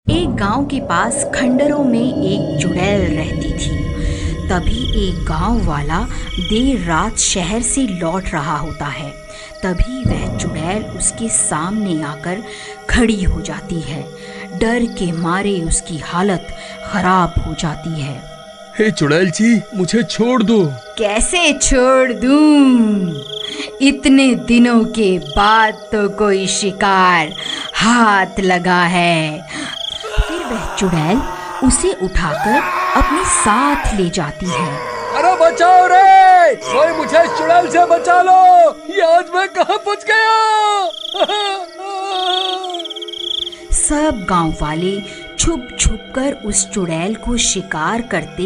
एक गांव के पास खंडरों में एक चुड़ैल रहती थी। तभी एक गांव वाला देर रात शहर से लौट रहा होता है। तभी वह चुड़ैल उसके सामने आकर खड़ी हो जाती है। डर के मारे उसकी हालत खराब हो जाती है। हे चुड़ैल जी, मुझे छोड़ दो। कैसे छोड़ दूं? इतने दिनों के बाद तो कोई शिकार हाथ लगा है। फिर वह चुड़ैल उसे उठाकर अपने साथ ले जाती है। अरे बचाओ रे, कोई मुझे इस चुड़ैल से बचा लो। ये आज मैं कहाँ पहुँच गया? सब गांव वाले छुप छुप कर उस चुड़ैल को शिकार करते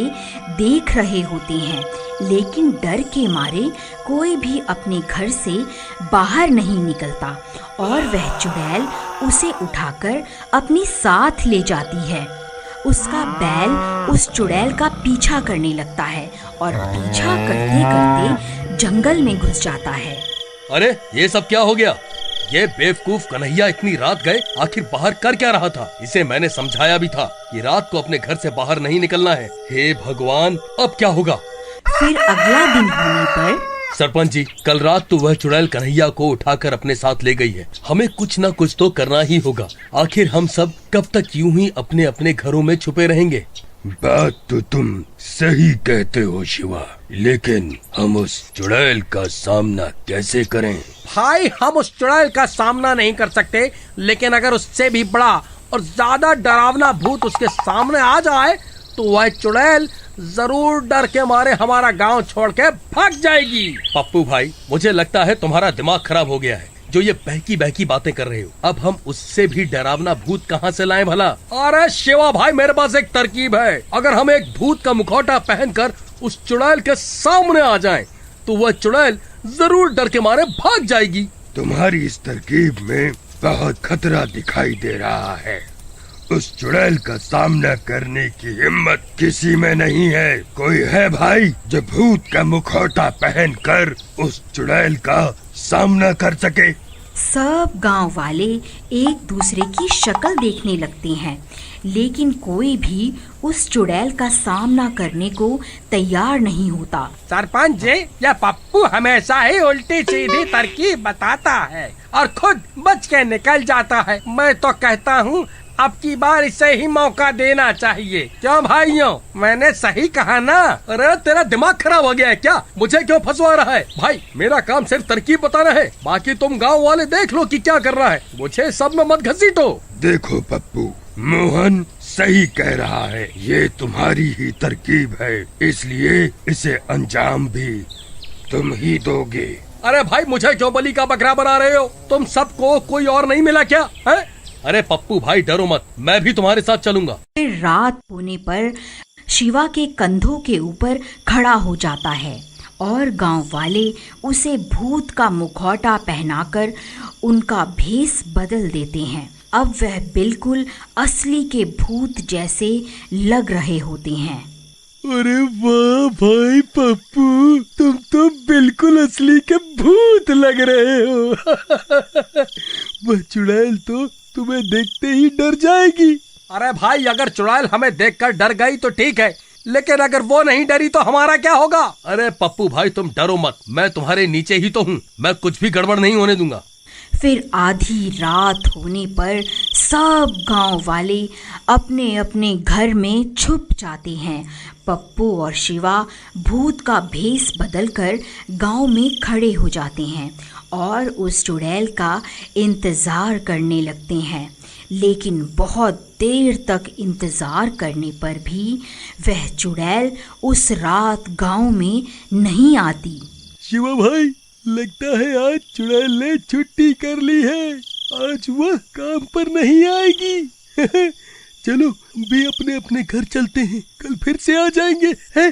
देख रहे होते हैं, लेकिन डर के मारे कोई भी अपने घर से बाहर नहीं निकलता और वह चुड़ैल उसे उठाकर अपने साथ ले जाती है। उसका बैल उस चुड़ैल का पीछा करने लगता है और पीछा करते करते जंगल में घुस जाता है। अरे ये सब क्या हो गया? ये बेवकूफ कन्हैया इतनी रात गए, आखिर बाहर कर क्या रहा था? इसे मैंने समझाया भी था कि रात को अपने घर से बाहर नहीं निकलना है। हे भगवान, अब क्या होगा? फिर अगला दिन होने पर सरपंच जी, कल रात तो वह चुड़ैल कन्हैया को उठाकर अपने साथ ले गई है। हमें कुछ न कुछ तो करना ही होगा। आखिर हम सब कब तक यूं ही अपने अपने घरों में छुपे रहेंगे? बात तो तुम सही कहते हो शिवा, लेकिन हम उस चुड़ैल का सामना कैसे करें? भाई, हम उस चुड़ैल का सामना नहीं कर सकते, लेकिन अगर उससे भी बड़ा और ज्यादा डरावना भूत उसके सामने आ जाए तो वह चुड़ैल जरूर डर के मारे हमारा गांव छोड़ के भाग जाएगी। पप्पू भाई, मुझे लगता है तुम्हारा दिमाग खराब हो गया है जो ये बहकी बहकी बातें कर रहे हो। अब हम उससे भी डरावना भूत कहाँ से लाएं भला? अरे शिवा भाई, मेरे पास एक तरकीब है। अगर हम एक भूत का मुखौटा पहनकर उस चुड़ैल के सामने आ जाएं, तो वह चुड़ैल जरूर डर के मारे भाग जाएगी। तुम्हारी इस तरकीब में बहुत खतरा दिखाई दे रहा है। उस चुड़ैल का सामना करने की हिम्मत किसी में नहीं है। कोई है भाई जो भूत का मुखौटा पहनकर उस चुड़ैल का सामना कर सके? सब गांव वाले एक दूसरे की शक्ल देखने लगते हैं, लेकिन कोई भी उस चुड़ैल का सामना करने को तैयार नहीं होता। सरपंच जी, यह पप्पू हमेशा ही उल्टी सीधी तरकीब बताता है और खुद बच के निकल जाता है। मैं तो कहता हूँ अब की बार इसे ही मौका देना चाहिए। क्यों भाइयों, मैंने सही कहा ना? अरे तेरा दिमाग खराब हो गया है क्या? मुझे क्यों फंसवा रहा है? भाई, मेरा काम सिर्फ तरकीब बताना है, बाकी तुम गांव वाले देख लो कि क्या कर रहा है। मुझे सब में मत घसीटो। देखो पप्पू, मोहन सही कह रहा है। ये तुम्हारी ही तरकीब है, इसलिए इसे अंजाम भी तुम ही दोगे। अरे भाई, मुझे क्यों बलि का बकरा बना रहे हो? तुम सबको कोई और नहीं मिला क्या है? अरे पप्पू भाई, डरो मत, मैं भी तुम्हारे साथ चलूंगा। फिर रात होने पर शिवा के कंधों के ऊपर खड़ा हो जाता है और गांव वाले उसे भूत का मुखौटा पहनाकर उनका भेष बदल देते हैं। अब वह बिल्कुल असली के भूत जैसे लग रहे होते हैं। अरे वाह भाई पप्पू, तुम तो बिल्कुल असली के भूत लग रहे हो। वह चुड़ैल तो तुम्हें देखते ही डर जाएगी। अरे भाई, अगर चुड़ैल हमें देखकर डर गई तो ठीक है, लेकिन अगर वो नहीं डरी तो हमारा क्या होगा? अरे पप्पू भाई, तुम डरो मत, मैं तुम्हारे नीचे ही तो हूँ। मैं कुछ भी गड़बड़ नहीं होने दूंगा। फिर आधी रात होने पर सब गांव वाले अपने अपने घर में छुप जाते हैं। पप्पू और शिवा भूत का भेष बदलकर गांव में खड़े हो जाते हैं और उस चुड़ैल का इंतजार करने लगते हैं, लेकिन बहुत देर तक इंतजार करने पर भी वह चुड़ैल उस रात गांव में नहीं आती। शिवा भाई, लगता है आज चुड़ैल ने छुट्टी कर ली है। आज वह काम पर नहीं आएगी। चलो भी अपने अपने घर चलते हैं, कल फिर से आ जाएंगे। है?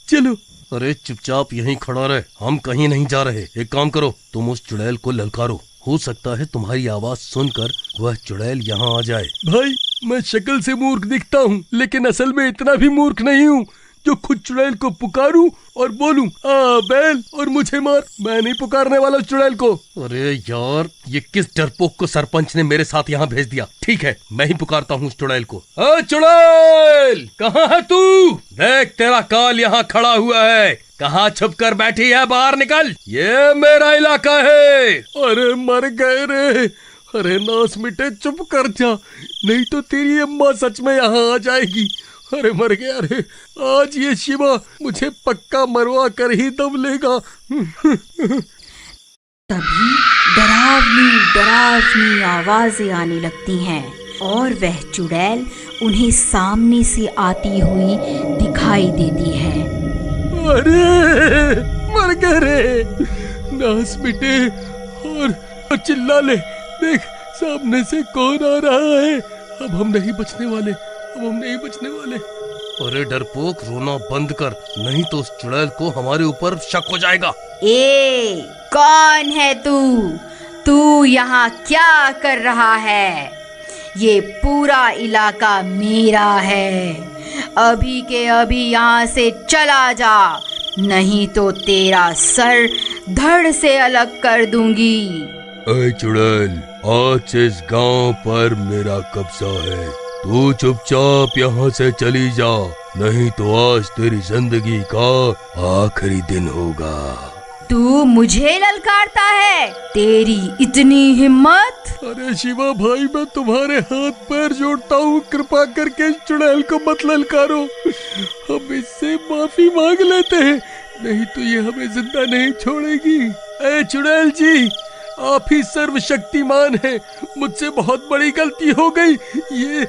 चलो। अरे चुपचाप यहीं खड़ा रहे, हम कहीं नहीं जा रहे। एक काम करो, तुम उस चुड़ैल को ललकारो। हो सकता है तुम्हारी आवाज सुनकर वह चुड़ैल यहाँ आ जाए। भाई, मैं शक्ल से मूर्ख दिखता हूँ, लेकिन असल में इतना भी मूर्ख नहीं हूँ। जो खुद चुड़ैल को पुकारूं और बोलूं आ बैल और मुझे मार। मैं नहीं पुकारने वाला उस चुड़ैल को। अरे यार, ये किस डरपोक को सरपंच ने मेरे साथ यहाँ भेज दिया। ठीक है, मैं ही पुकारता हूँ उस चुड़ैल को। चुड़ैल, कहाँ है तू? देख, तेरा काल यहाँ खड़ा हुआ है। कहाँ छुप कर बैठी है? बाहर निकल, ये मेरा इलाका है। अरे मर गए रे। अरे नास मिटे, चुप कर जा, नहीं तो तेरी अम्मा सच में यहाँ आ जाएगी। अरे मर गया रे, आज ये शिवा मुझे पक्का मरवा कर ही दम लेगा। तभी डरावनी डरावनी आवाजें आने लगती हैं और वह चुड़ैल उन्हें सामने से आती हुई दिखाई देती है। अरे मर गए रे, नास मिटे और चिल्ला ले। देख, सामने से कौन आ रहा है। अब हम नहीं बचने वाले, अब हम नहीं बचने वाले। अरे डरपोक, रोना बंद कर, नहीं तो उस चुड़ैल को हमारे ऊपर शक हो जाएगा। ए, कौन है तू? तू यहाँ क्या कर रहा है? ये पूरा इलाका मेरा है। अभी के अभी यहाँ से चला जा, नहीं तो तेरा सर धड़ से अलग कर दूंगी। ऐ चुड़ैल, आज इस गांव पर मेरा कब्जा है। तू चुपचाप यहाँ से चली जा, नहीं तो आज तेरी जिंदगी का आखिरी दिन होगा। तू मुझे ललकारता है? तेरी इतनी हिम्मत? अरे शिवा भाई, मैं तुम्हारे हाथ पैर जोड़ता हूँ, कृपा करके इस चुड़ैल को मत ललकारो। हम इससे माफी मांग लेते हैं, नहीं तो ये हमें जिंदा नहीं छोड़ेगी। ऐ चुड़ैल जी, आप ही सर्वशक्तिमान हैं। मुझसे बहुत बड़ी गलती हो गई। ये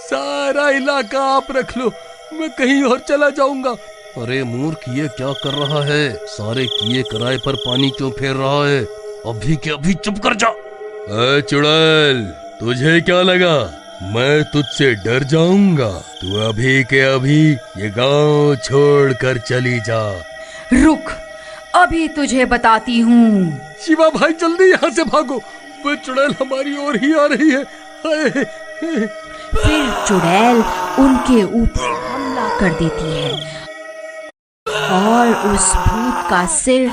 सारा इलाका आप रख लो, मैं कहीं और चला जाऊंगा। अरे मूर्ख, ये क्या कर रहा है? सारे किए कराए पर पानी क्यों फेर रहा है? अभी के अभी चुप कर जा। ऐ चुड़ैल, तुझे क्या लगा मैं तुझसे डर जाऊंगा? तू अभी के अभी ये गांव छोड़ कर चली जा। रुक, अभी तुझे बताती हूँ। शिवा भाई, जल्दी यहाँ से भागो, वो चुड़ैल हमारी ओर ही आ रही है। फिर चुड़ैल उनके ऊपर हमला कर देती है और उस भूत का सिर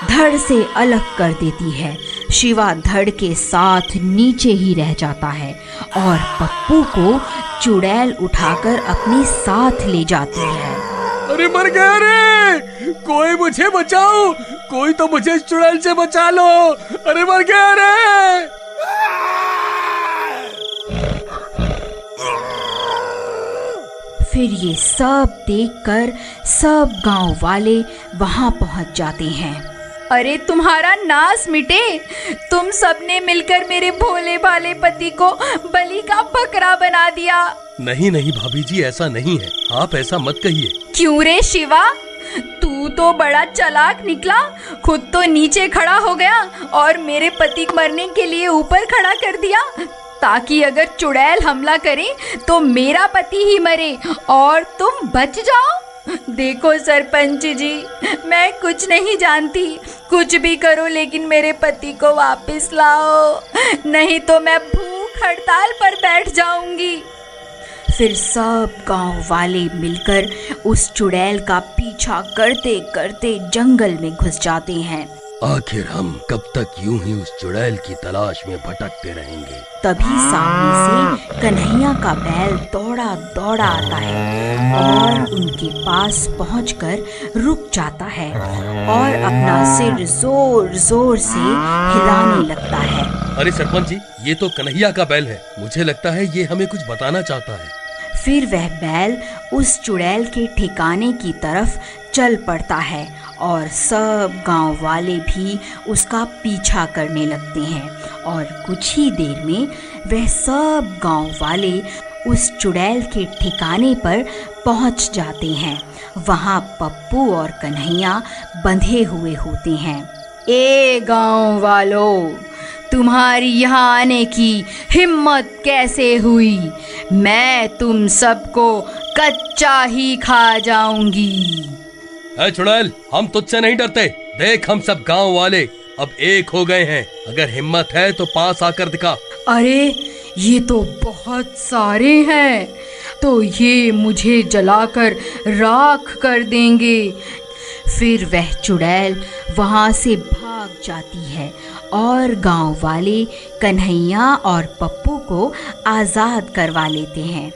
धड़ से अलग कर देती है। शिवा धड़ के साथ नीचे ही रह जाता है और पप्पू को चुड़ैल उठाकर अपने साथ ले जाती है। अरे मर गया रे, कोई मुझे बचाओ, कोई तो मुझे इस चुड़ैल से बचा लो। अरे मर गया रे। फिर ये सब देखकर सब गांव वाले वहां पहुंच जाते हैं। अरे तुम्हारा नाश मिटे, तुम सबने मिलकर मेरे भोले भाले पति को बलि का बकरा बना दिया। नहीं नहीं भाभी जी, ऐसा नहीं है, आप ऐसा मत कहिए। क्यों रे शिवा, तू तो बड़ा चालाक निकला। खुद तो नीचे खड़ा हो गया और मेरे पति को मरने के लिए ऊपर खड़ा कर दिया, ताकि अगर चुड़ैल हमला करे तो मेरा पति ही मरे और तुम बच जाओ। देखो सरपंच जी, मैं कुछ नहीं जानती, कुछ भी करो लेकिन मेरे पति को वापस लाओ, नहीं तो मैं भूख हड़ताल पर बैठ जाऊंगी। फिर सब गांव वाले मिलकर उस चुड़ैल का पीछा करते करते जंगल में घुस जाते हैं। आखिर हम कब तक यूं ही उस चुड़ैल की तलाश में भटकते रहेंगे? तभी सामने से कन्हैया का बैल दौड़ा दौड़ा आता है और उनके पास पहुंचकर रुक जाता है और अपना सिर जोर जोर से हिलाने लगता है। अरे सरपंच जी, ये तो कन्हैया का बैल है, मुझे लगता है ये हमें कुछ बताना चाहता है। फिर वह बैल उस चुड़ैल के ठिकाने की तरफ चल पड़ता है और सब गांव वाले भी उसका पीछा करने लगते हैं और कुछ ही देर में वह सब गांव वाले उस चुड़ैल के ठिकाने पर पहुंच जाते हैं। वहां पप्पू और कन्हैया बंधे हुए होते हैं। ए गांव वालों, तुम्हारी यहाँ आने की हिम्मत कैसे हुई? मैं तुम सबको कच्चा ही खा जाऊंगी। ऐ चुड़ैल, हम तुझसे नहीं डरते। देख, हम सब गांव वाले अब एक हो गए हैं। अगर हिम्मत है तो पास आकर दिखा। अरे ये तो बहुत सारे हैं, तो ये मुझे जलाकर राख कर देंगे। फिर वह चुड़ैल वहाँ से भाग जाती है और गांव वाले कन्हैया और पप्पू को आज़ाद करवा लेते हैं।